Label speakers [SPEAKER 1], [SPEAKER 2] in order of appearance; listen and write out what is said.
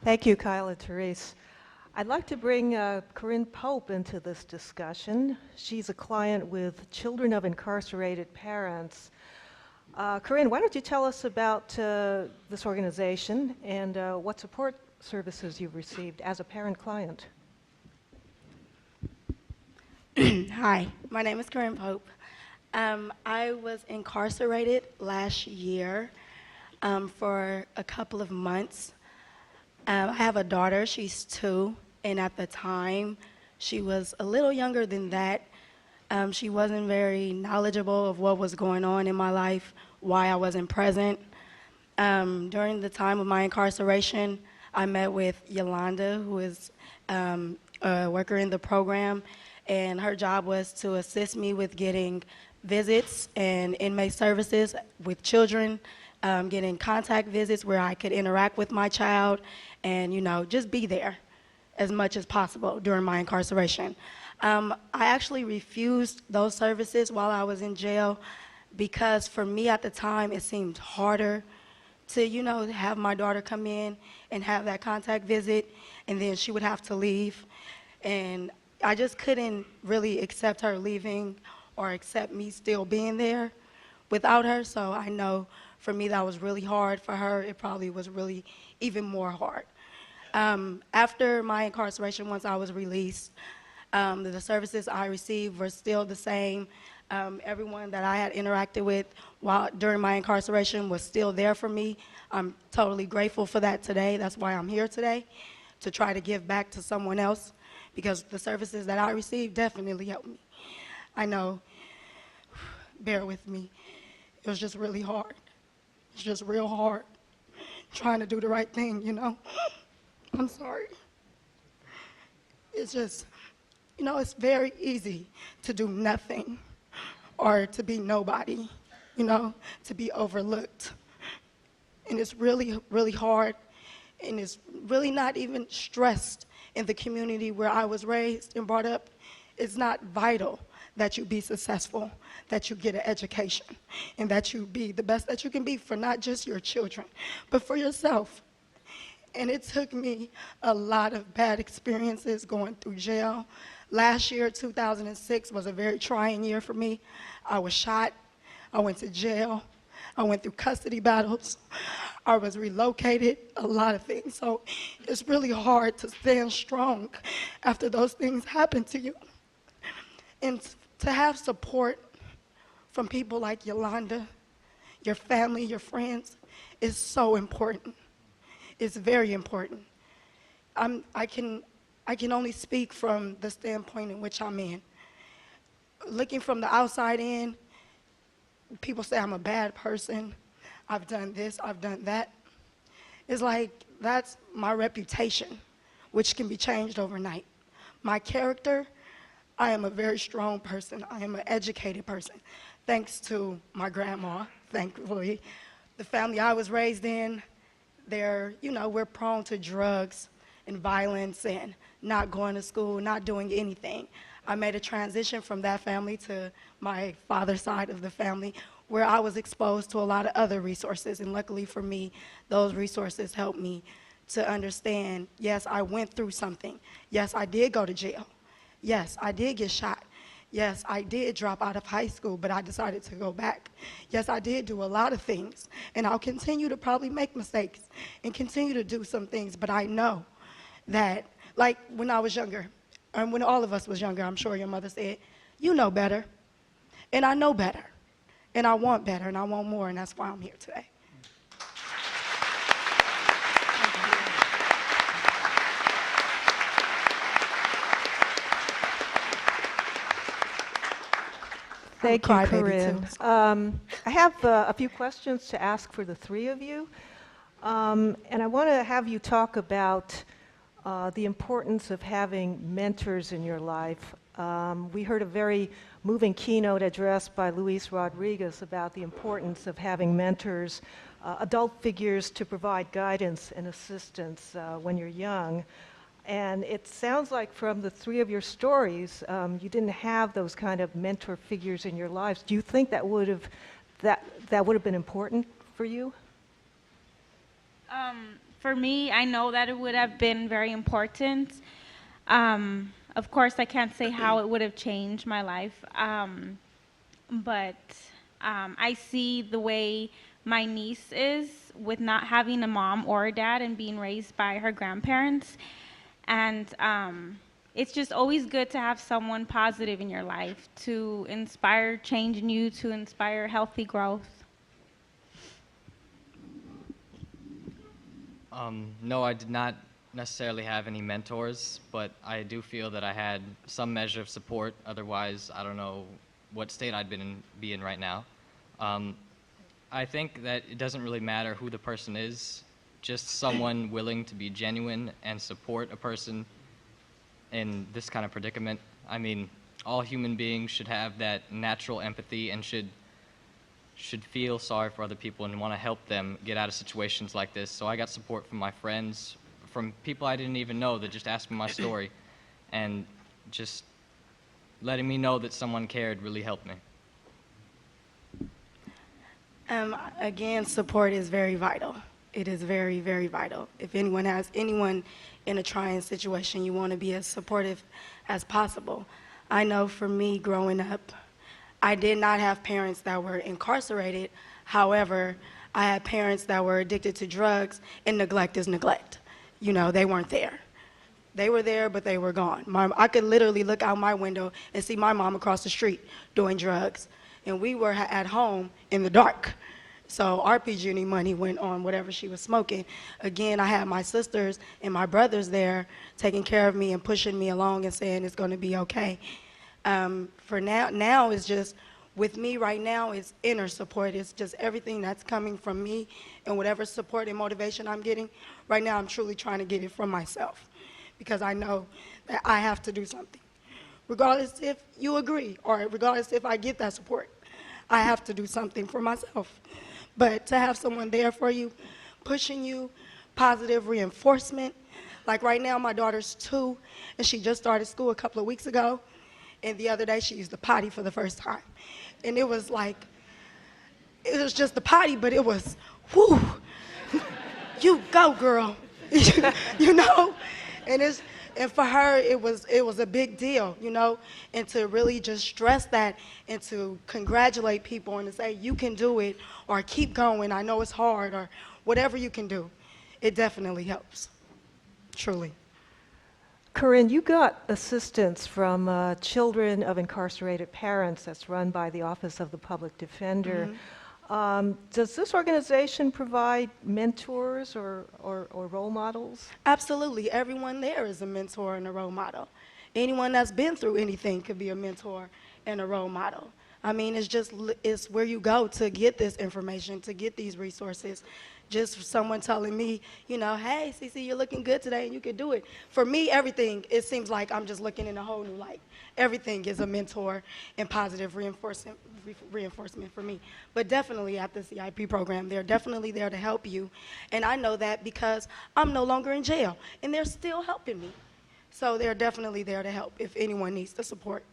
[SPEAKER 1] Thank you, Kyle and Therese. I'd like to bring Corinne Pope into this discussion. She's a client with children of incarcerated parents. Corinne, why don't you tell us about this organization and what support services you've received as a parent client?
[SPEAKER 2] Hi, my name is Corinne Pope. I was incarcerated last year for a couple of months. I have a daughter, she's 2, and at the time, she was a little younger than that. She wasn't very knowledgeable of what was going on in my life, why I wasn't present. During the time of my incarceration, I met with Yolanda, who is a worker in the program, and her job was to assist me with getting visits and inmate services with children, getting contact visits where I could interact with my child and, you know, just be there as much as possible during my incarceration. I actually refused those services while I was in jail because for me at the time it seemed harder to, you know, have my daughter come in and have that contact visit and then she would have to leave. And I just couldn't really accept her leaving or accept me still being there without her. So I know for me that was really hard. For her, it probably was really even more hard. After my incarceration, once I was released, the services I received were still the same. Everyone that I had interacted with during my incarceration was still there for me. I'm totally grateful for that today. That's why I'm here today, to try to give back to someone else, because the services that I received definitely helped me. I know, bear with me, it was just really hard. It's just real hard trying to do the right thing, you know? I'm sorry. It's just, you know, it's very easy to do nothing or to be nobody, you know, to be overlooked. And it's really, really hard, and it's really not even stressed in the community where I was raised and brought up. It's not vital that you be successful, that you get an education, and that you be the best that you can be for not just your children, but for yourself. And it took me a lot of bad experiences going through jail. Last year, 2006, was a very trying year for me. I was shot, I went to jail, I went through custody battles, I was relocated, a lot of things. So it's really hard to stand strong after those things happen to you. And to have support from people like Yolanda, your family, your friends, is so important. It's very important. I can only speak from the standpoint in which I'm in. Looking from the outside in, people say I'm a bad person. I've done this, I've done that. It's like, that's my reputation, which can be changed overnight. My character, I am a very strong person. I am an educated person. Thanks to my grandma, thankfully. The family I was raised in, we're prone to drugs and violence and not going to school, not doing anything. I made a transition from that family to my father's side of the family, where I was exposed to a lot of other resources. And luckily for me, those resources helped me to understand, yes, I went through something. Yes, I did go to jail. Yes, I did get shot. Yes, I did drop out of high school, but I decided to go back. Yes, I did do a lot of things, and I'll continue to probably make mistakes and continue to do some things, but I know that, like when I was younger, and when all of us was younger, I'm sure your mother said, you know better, and I know better, and I want better, and I want more, and that's why I'm here today.
[SPEAKER 1] Thank you, Corinne. I have a few questions to ask for the three of you. And I want to have you talk about the importance of having mentors in your life. We heard a very moving keynote address by Luis Rodriguez about the importance of having mentors, adult figures to provide guidance and assistance when you're young. And it sounds like from the three of your stories, you didn't have those kind of mentor figures in your lives. Do you think that would have been important for you?
[SPEAKER 3] for me, I know that it would have been very important. Of course, I can't say how it would have changed my life, but I see the way my niece is with not having a mom or a dad and being raised by her grandparents. And it's just always good to have someone positive in your life to inspire change in you, to inspire healthy growth.
[SPEAKER 4] No, I did not necessarily have any mentors, but I do feel that I had some measure of support. Otherwise, I don't know what state I'd be in right now. I think that it doesn't really matter who the person is, just someone willing to be genuine and support a person in this kind of predicament. I mean, all human beings should have that natural empathy and should feel sorry for other people and want to help them get out of situations like this. So I got support from my friends, from people I didn't even know that just asked me my story, and just letting me know that someone cared really helped me.
[SPEAKER 2] Again, support is very vital. It is very, very vital. If anyone has anyone in a trying situation, you want to be as supportive as possible. I know for me growing up, I did not have parents that were incarcerated. However, I had parents that were addicted to drugs, and neglect is neglect. You know, they weren't there. They were there, but they were gone. I could literally look out my window and see my mom across the street doing drugs. And we were at home in the dark. So our PG&E money went on whatever she was smoking. Again, I had my sisters and my brothers there taking care of me and pushing me along and saying it's going to be okay. For now it's just, with me right now, it's inner support. It's just everything that's coming from me, and whatever support and motivation I'm getting, right now I'm truly trying to get it from myself, because I know that I have to do something. Regardless if you agree, or regardless if I get that support, I have to do something for myself. But to have someone there for you, pushing you, positive reinforcement. Like right now, my daughter's 2, and she just started school a couple of weeks ago. And the other day, she used the potty for the first time. And it was like, it was just the potty, but it was, whoo, you go, girl, you know? And for her, it was a big deal, you know? And to really just stress that and to congratulate people and to say, you can do it, or keep going, I know it's hard, or whatever you can do, it definitely helps, truly.
[SPEAKER 1] Corinne, you got assistance from Children of Incarcerated Parents that's run by the Office of the Public Defender. Mm-hmm. Does this organization provide mentors or role models?
[SPEAKER 2] Absolutely. Everyone there is a mentor and a role model. Anyone that's been through anything could be a mentor and a role model. I mean, it's where you go to get this information, to get these resources. Just someone telling me, you know, hey, Cece, you're looking good today and you can do it. For me, everything, it seems like I'm just looking in a whole new light. Everything is a mentor and positive reinforcement for me. But definitely at the CIP program, they're definitely there to help you. And I know that because I'm no longer in jail, and they're still helping me. So they're definitely there to help if anyone needs the support.